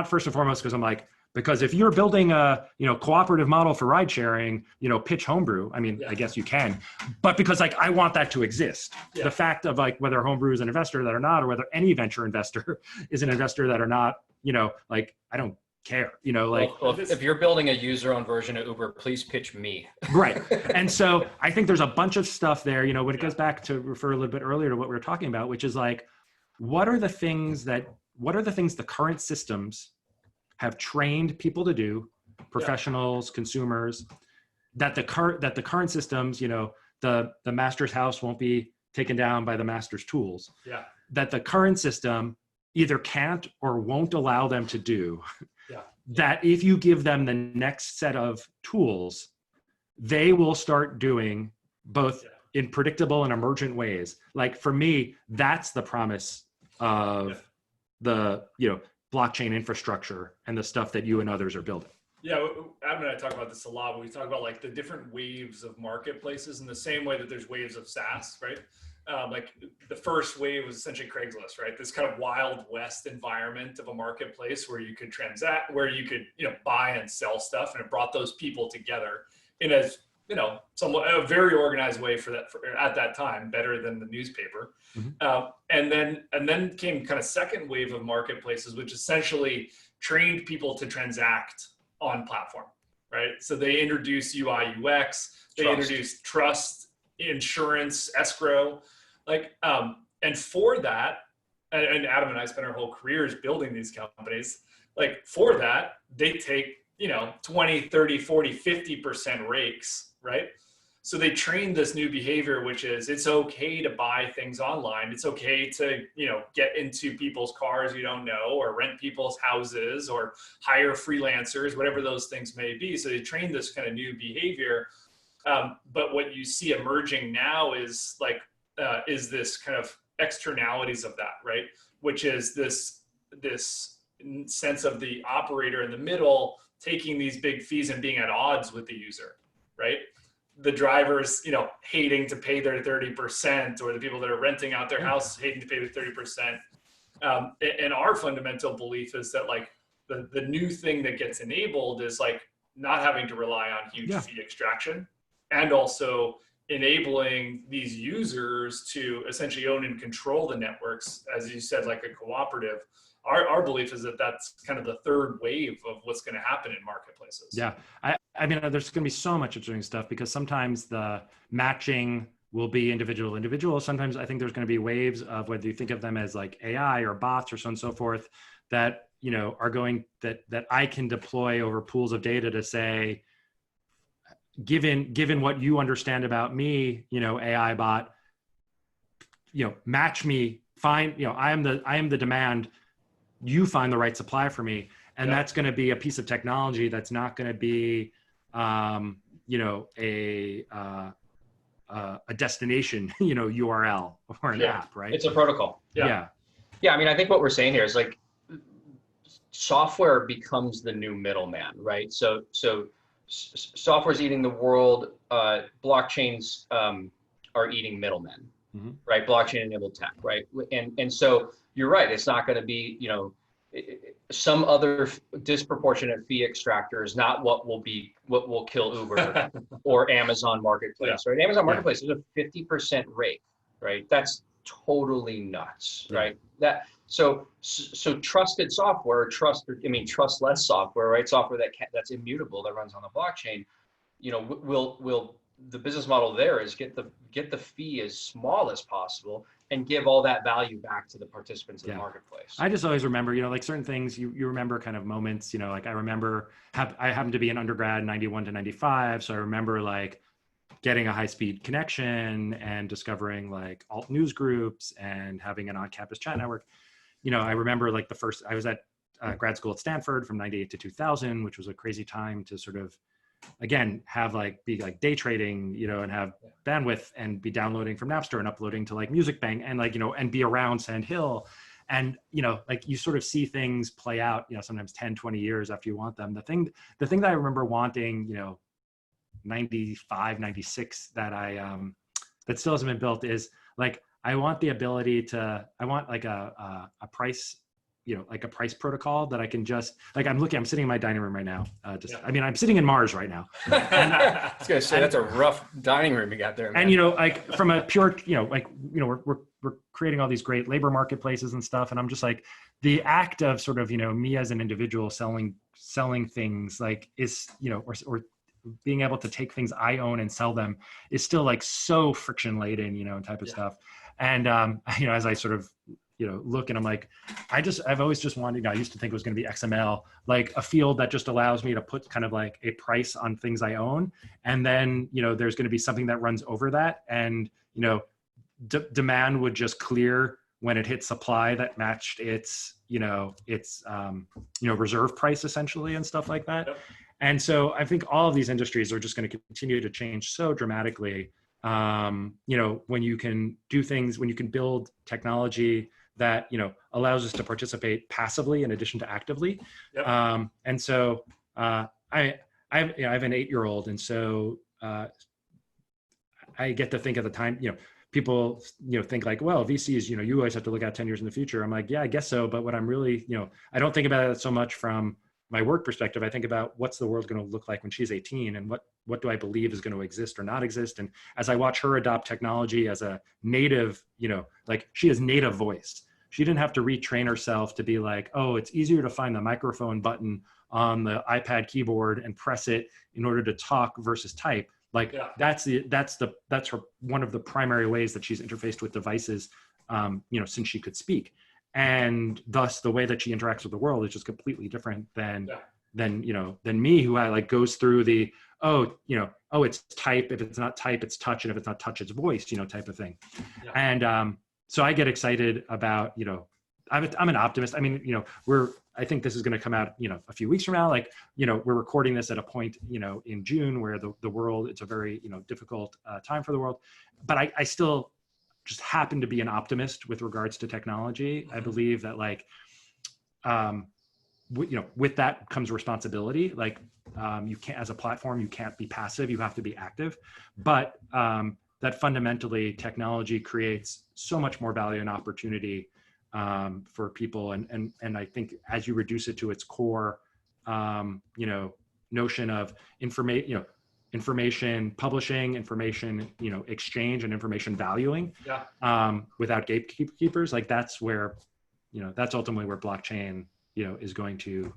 first and foremost because I'm like, because if you're building a cooperative model for ride sharing, pitch Homebrew. I mean, I guess you can, but because like I want that to exist. The fact of like whether Homebrew is an investor that or not, or whether any venture investor is an investor that or not, like I don't care. Well, if you're building a user-owned version of Uber, please pitch me. Right. And so I think there's a bunch of stuff there. When it goes back to refer a little bit earlier to what we were talking about, which is like, what are the things that what are the things the current systems have trained people to do, professionals, consumers, that the current systems, the master's house won't be taken down by the master's tools. Yeah. That the current system either can't or won't allow them to do. Yeah. That if you give them the next set of tools, they will start doing both in predictable and emergent ways. Like for me, that's the promise of the blockchain infrastructure and the stuff that you and others are building. Yeah, Adam and I talk about this a lot, but we talk about like the different waves of marketplaces in the same way that there's waves of SaaS, right? Like the first wave was essentially Craigslist, right? This kind of Wild West environment of a marketplace where you could transact, where you could, buy and sell stuff, and it brought those people together in a, somewhat a very organized way at that time, better than the newspaper. Mm-hmm. And then came kind of second wave of marketplaces, which essentially trained people to transact on platform, right? So they introduced UI UX, introduced trust, insurance, escrow, and for that, and Adam and I spent our whole careers building these companies, for that, they take, 20, 30, 40, 50% rakes, right? So they trained this new behavior, which is it's okay to buy things online. It's okay to, get into people's cars you don't know, or rent people's houses, or hire freelancers, whatever those things may be. So they trained this kind of new behavior. But what you see emerging now is this kind of externalities of that, right? Which is this sense of the operator in the middle taking these big fees and being at odds with the user, right? The drivers, hating to pay their 30%, or the people that are renting out their house hating to pay the 30%. And our fundamental belief is that the new thing that gets enabled is not having to rely on huge fee extraction, and also enabling these users to essentially own and control the networks, as you said, like a cooperative. Our belief is that that's kind of the third wave of what's going to happen in marketplaces. Yeah. I mean, there's going to be so much interesting stuff, because sometimes the matching will be individual. Sometimes I think there's going to be waves of, whether you think of them as like AI or bots or so on and so forth, that, are going, that I can deploy over pools of data to say, given what you understand about me, AI bot, match me, find, I am the demand, you find the right supply for me. And that's going to be a piece of technology that's not going to be, a destination, URL or an app, right? It's a protocol. Yeah. I mean, I think what we're saying here is software becomes the new middleman, right? So software's eating the world. Blockchains are eating middlemen, mm-hmm. right? Blockchain enabled tech, right? And so you're right. It's not going to be, some other disproportionate fee extractor is not what will kill Uber or Amazon Marketplace, right? Amazon Marketplace is a 50% rate, right? That's totally nuts, right? So trusted software, trustless software, right? Software that's immutable, that runs on the blockchain, will the business model there is get the fee as small as possible and give all that value back to the participants in the marketplace. I just always remember, certain things you remember kind of moments, I remember I happened to be an undergrad 91 to 95. So I remember getting a high-speed connection and discovering alt news groups and having an on-campus chat network. I remember I was at grad school at Stanford from 98 to 2000, which was a crazy time to sort of, again, have be day trading, and have bandwidth and be downloading from Napster and uploading to Music Bank and and be around Sand Hill. And, you sort of see things play out, sometimes 10, 20 years after you want them. The thing that I remember wanting, 95, 96 that that still hasn't been built is I want the ability I want a price, a price protocol that I can just I'm sitting in my dining room right now. I'm sitting in Mars right now. I was gonna say that's a rough dining room you got there, man. And from a pure, we're creating all these great labor marketplaces and stuff, and I'm just the act of sort of me as an individual selling things is or being able to take things I own and sell them is still so friction laden, type of stuff. And as I sort of look and I'm like, I've always just wanted, I used to think it was going to be XML, like a field that just allows me to put kind of like a price on things I own. And then, there's going to be something that runs over that. And, demand would just clear when it hit supply that matched its reserve price essentially and stuff like that. Yep. And so I think all of these industries are just going to continue to change so dramatically. When you can do things, when you can build technology that, allows us to participate passively in addition to actively. Yep. And so I have an 8-year-old. And so I get to think at the time, people, think like, well, VCs, you always have to look out 10 years in the future. I'm like, yeah, I guess so. But what I'm really, I don't think about it so much from my work perspective. I think about what's the world going to look like when she's 18 and what do I believe is going to exist or not exist. And as I watch her adopt technology as a native, like she has native voice. She didn't have to retrain herself to be like, oh, it's easier to find the microphone button on the iPad keyboard and press it in order to talk versus type. Like that's her one of the primary ways that she's interfaced with devices, since she could speak, and thus the way that she interacts with the world is just completely different than me, who I like goes through the it's type, if it's not type it's touch, and if it's not touch it's voice, type of thing. Yeah. And so I get excited about I'm an optimist. I mean, I think this is going to come out, a few weeks from now. Like, we're recording this at a point, in June where the world, it's a very, difficult time for the world. But I still just happen to be an optimist with regards to technology. Mm-hmm. I believe that like, with that comes responsibility. Like, you can't, as a platform, you can't be passive. You have to be active. But that fundamentally technology creates so much more value and opportunity for people. And I think as you reduce it to its core, notion of information publishing, information, exchange, and information valuing, without gatekeepers, like that's where, that's ultimately where blockchain, is going to,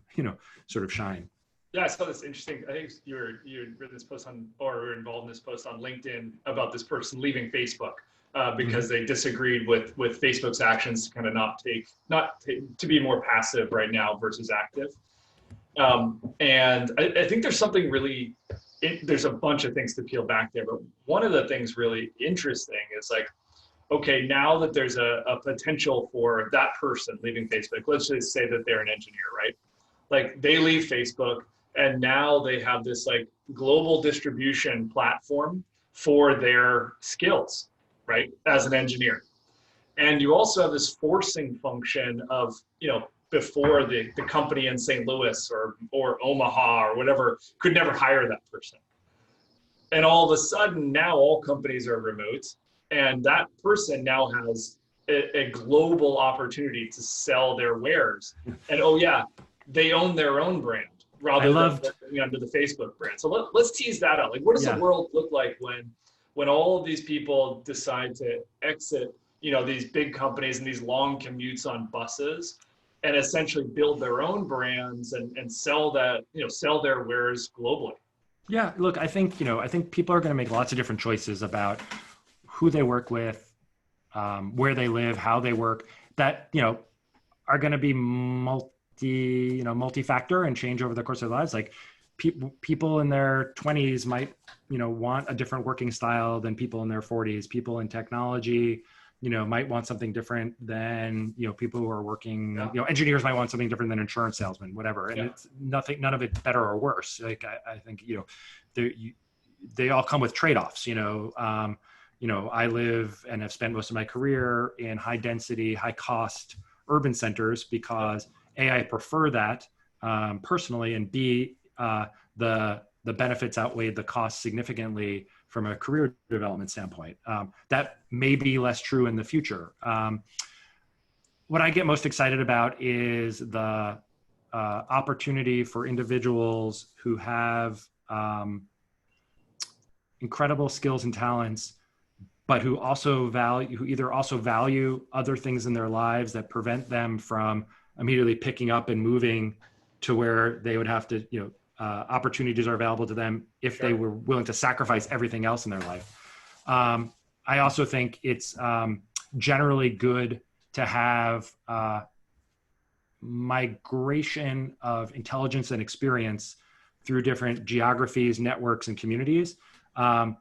sort of shine. Yeah, I saw this interesting. I think you wrote this post or were involved in this post on LinkedIn about this person leaving Facebook because they disagreed with Facebook's actions to kind of to be more passive right now versus active. And I think there's something really. There's a bunch of things to peel back there, but one of the things really interesting is like, okay, now that there's a potential for that person leaving Facebook, let's just say that they're an engineer, right? Like they leave Facebook and now they have this like global distribution platform for their skills, right? As an engineer. And you also have this forcing function of, before the company in St. Louis or Omaha or whatever could never hire that person. And all of a sudden now all companies are remote and that person now has a global opportunity to sell their wares. And they own their own brand rather than working under the Facebook brand. So let's tease that out. Like, what does the world look like when all of these people decide to exit, these big companies and these long commutes on buses and essentially build their own brands and sell that, sell their wares globally? Yeah, look, I think people are going to make lots of different choices about who they work with, where they live, how they work, that, are going to be multi-factor and change over the course of their lives. Like people in their 20s might, want a different working style than people in their 40s. People in technology, might want something different than, people who are working, engineers might want something different than insurance salesmen, whatever. And it's none of it better or worse. Like, I think, they all come with trade-offs, I live and have spent most of my career in high density, high cost urban centers because A, I prefer that personally, and B, the benefits outweigh the costs significantly from a career development standpoint. That may be less true in the future. What I get most excited about is the opportunity for individuals who have incredible skills and talents, but who either also value other things in their lives that prevent them from immediately picking up and moving to where they would have to, opportunities are available to them if they were willing to sacrifice everything else in their life. I also think it's generally good to have migration of intelligence and experience through different geographies, networks, and communities,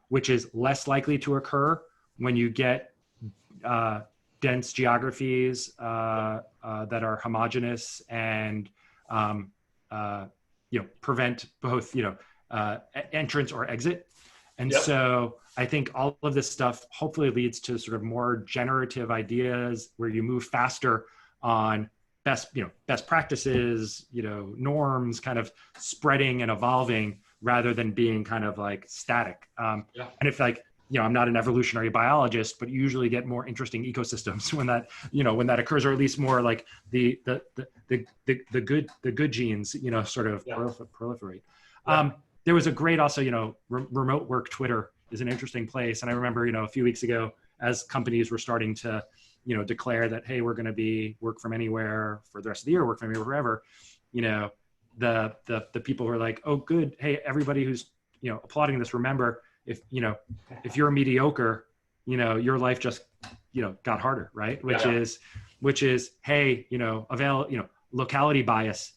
which is less likely to occur when you get dense geographies that are homogeneous and prevent both entrance or exit. And so I think all of this stuff hopefully leads to sort of more generative ideas where you move faster on best practices, norms kind of spreading and evolving rather than being kind of like static. And if I'm not an evolutionary biologist, but you usually get more interesting ecosystems when that occurs, or at least more like the good genes, sort of proliferate. There was a great also, remote work Twitter is an interesting place. And I remember, a few weeks ago, as companies were starting to, declare that, hey, we're going to be work from anywhere for the rest of the year, work from anywhere forever, the people who are like, oh, good. Hey, everybody who's, applauding this, remember, if you're mediocre, your life just, got harder, right? Which is, hey, locality bias,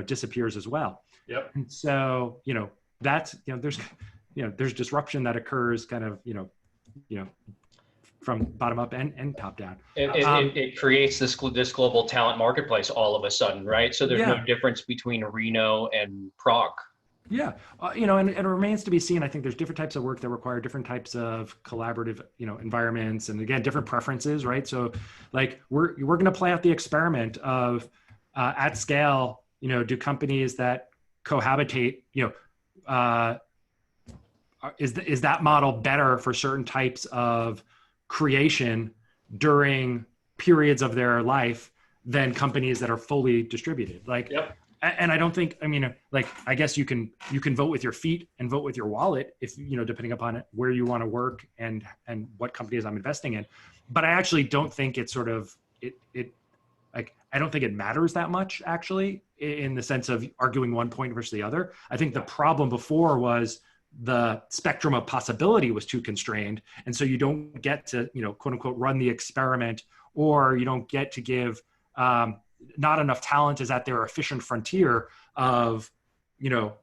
disappears as well. Yep. And so, that's, there's disruption that occurs kind of, from bottom up and top down. It creates this global talent marketplace all of a sudden, right? So there's no difference between Reno and Prague. Yeah, and it remains to be seen. I think there's different types of work that require different types of collaborative, environments, and again, different preferences, right? So, like we're going to play out the experiment of at scale, do companies that cohabitate, is that model better for certain types of creation during periods of their life than companies that are fully distributed? And I don't think, I guess you can vote with your feet and vote with your wallet if, depending upon where you want to work and what companies I'm investing in. But I actually don't think it's sort of, I don't think it matters that much actually in the sense of arguing one point versus the other. I think the problem before was the spectrum of possibility was too constrained. And so you don't get to, quote unquote, run the experiment, or you don't get to give, not enough talent is at their efficient frontier of,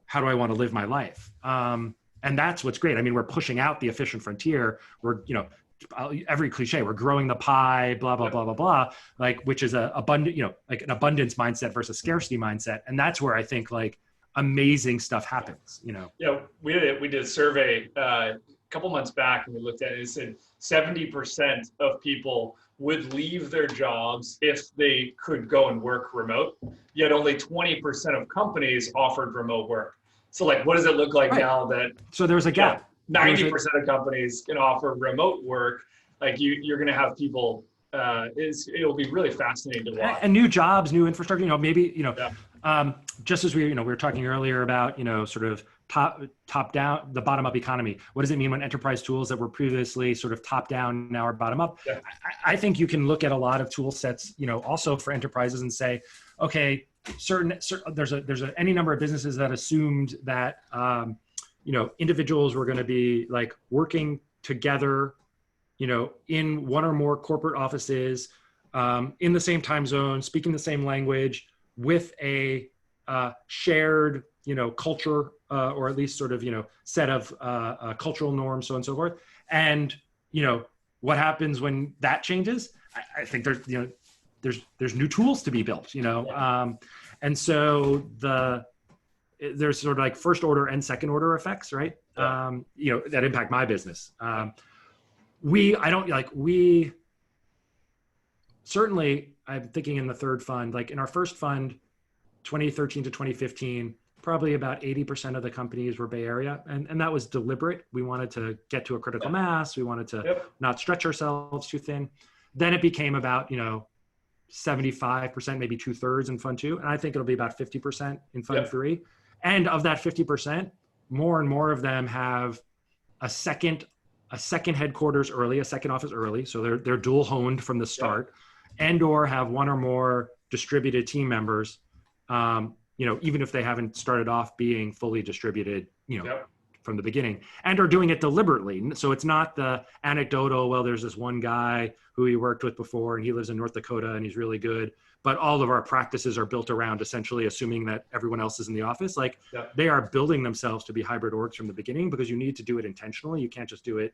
how do I want to live my life? And that's what's great. We're pushing out the efficient frontier. We're, every cliche, we're growing the pie, blah, blah, blah, blah, blah, which is an abundance mindset versus scarcity mindset. And that's where I think amazing stuff happens, Yeah, we did a survey a couple months back and we looked at it. It said 70% of people would leave their jobs if they could go and work remote, yet only 20% of companies offered remote work. So what does it look like now that— So there's a gap. 90% of companies can offer remote work. You're going to have people, it'll be really fascinating to watch. And new jobs, new infrastructure, maybe, just as we were talking earlier about, sort of top down, the bottom up economy. What does it mean when enterprise tools that were previously sort of top down now are bottom up? Yeah. I think you can look at a lot of tool sets, also for enterprises and say, okay, there's any number of businesses that assumed that, individuals were going to be working together, in one or more corporate offices, in the same time zone, speaking the same language, with a shared, culture, or at least sort of, set of cultural norms, so on and so forth. And, what happens when that changes? I think there's new tools to be built, and so there's sort of first order and second order effects, right? Yeah. That impact my business. We certainly, I'm thinking in the third fund, in our first fund, 2013 to 2015, probably about 80% of the companies were Bay Area. And that was deliberate. We wanted to get to a critical mass. We wanted to not stretch ourselves too thin. Then it became about, 75%, maybe 2/3 in fund two. And I think it'll be about 50% in fund three. And of that 50%, more and more of them have a second headquarters early, a second office early. So they're dual honed from the start, and or have one or more distributed team members, even if they haven't started off being fully distributed, from the beginning, and are doing it deliberately. So it's not the anecdotal, well, there's this one guy who he worked with before and he lives in North Dakota and he's really good. But all of our practices are built around essentially assuming that everyone else is in the office. Like they are building themselves to be hybrid orgs from the beginning, because you need to do it intentionally. You can't just do it,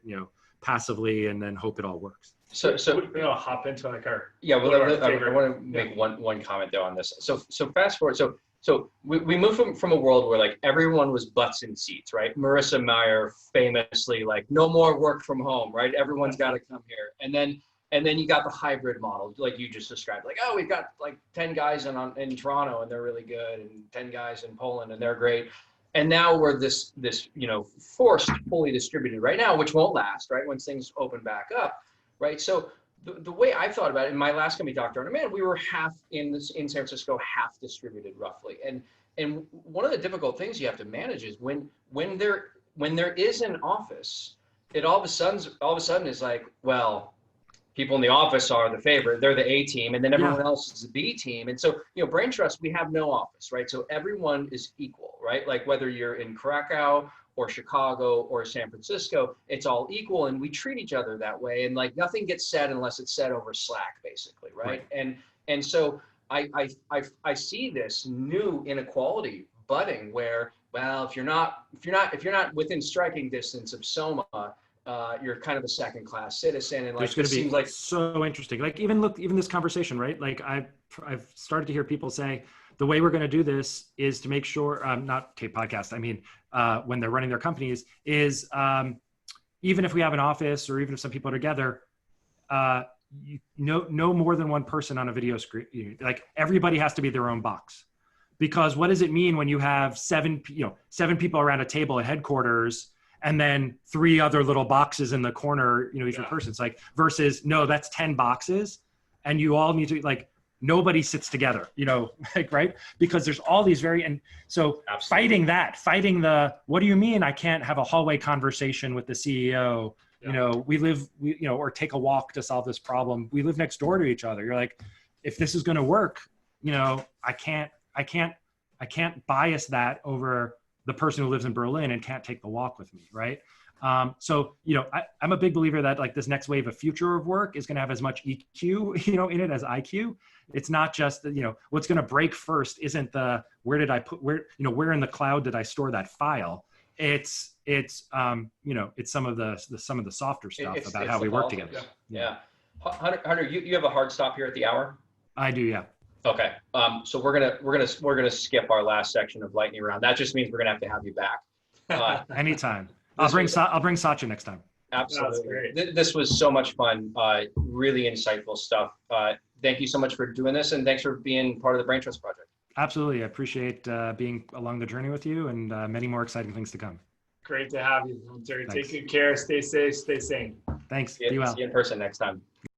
passively and then hope it all works. So we'll hop into like our, well, I want to make one comment though on this. So fast forward. So we moved from a world where like everyone was butts in seats, right? Marissa Mayer famously like, no more work from home, right? Everyone's got to come here. And then you got the hybrid model, like you just described, like, oh, we've got like 10 guys in Toronto and they're really good, and 10 guys in Poland and they're great. And now we're this forced, fully distributed right now, which won't last, right? Once things open back up, right? So the way I thought about it, in my last company, Dr. Man, we were half in San Francisco, half distributed roughly. And one of the difficult things you have to manage is when there is an office, it all of a sudden is like, well, people in the office are the favorite, they're the A team, and then everyone else is the B team. And so, Brain Trust, we have no office, right? So everyone is equal, right? Like whether you're in Krakow or Chicago or San Francisco, it's all equal, and we treat each other that way. And like nothing gets said unless it's said over Slack, basically, right? And so I see this new inequality budding where, well, if you're not within striking distance of Soma, you're kind of a second-class citizen, and like it's going to be like so interesting. Like even this conversation, right? Like I've started to hear people say the way we're going to do this is to make sure, not tape podcast. I mean, when they're running their companies, is even if we have an office or even if some people are together, no more than one person on a video screen. Like everybody has to be their own box, because what does it mean when you have seven people around a table at headquarters, and then 3 other little boxes in the corner, each person? It's like, versus, no, that's 10 boxes. And you all need to, like, nobody sits together, like, right? Because there's all these and so Absolutely. fighting the, what do you mean I can't have a hallway conversation with the CEO? Or take a walk to solve this problem. We live next door to each other. You're like, if this is going to work, I can't bias that over the person who lives in Berlin and can't take the walk with me, right? So, I'm a big believer that like this next wave of future of work is going to have as much EQ, in it as IQ. It's not just that, what's going to break first isn't where in the cloud did I store that file? It's some of the softer stuff about how we work together. Yeah. Hunter, you have a hard stop here at the hour? I do, yeah. Okay, so we're gonna skip our last section of lightning round. That just means we're gonna have you back. Anytime. I'll bring Satya next time. Absolutely. This was so much fun. Really insightful stuff. Thank you so much for doing this, and thanks for being part of the Brain Trust Project. Absolutely, I appreciate being along the journey with you, and many more exciting things to come. Great to have you, Hunter. Take good care. Stay safe. Stay sane. Thanks. See you in person next time.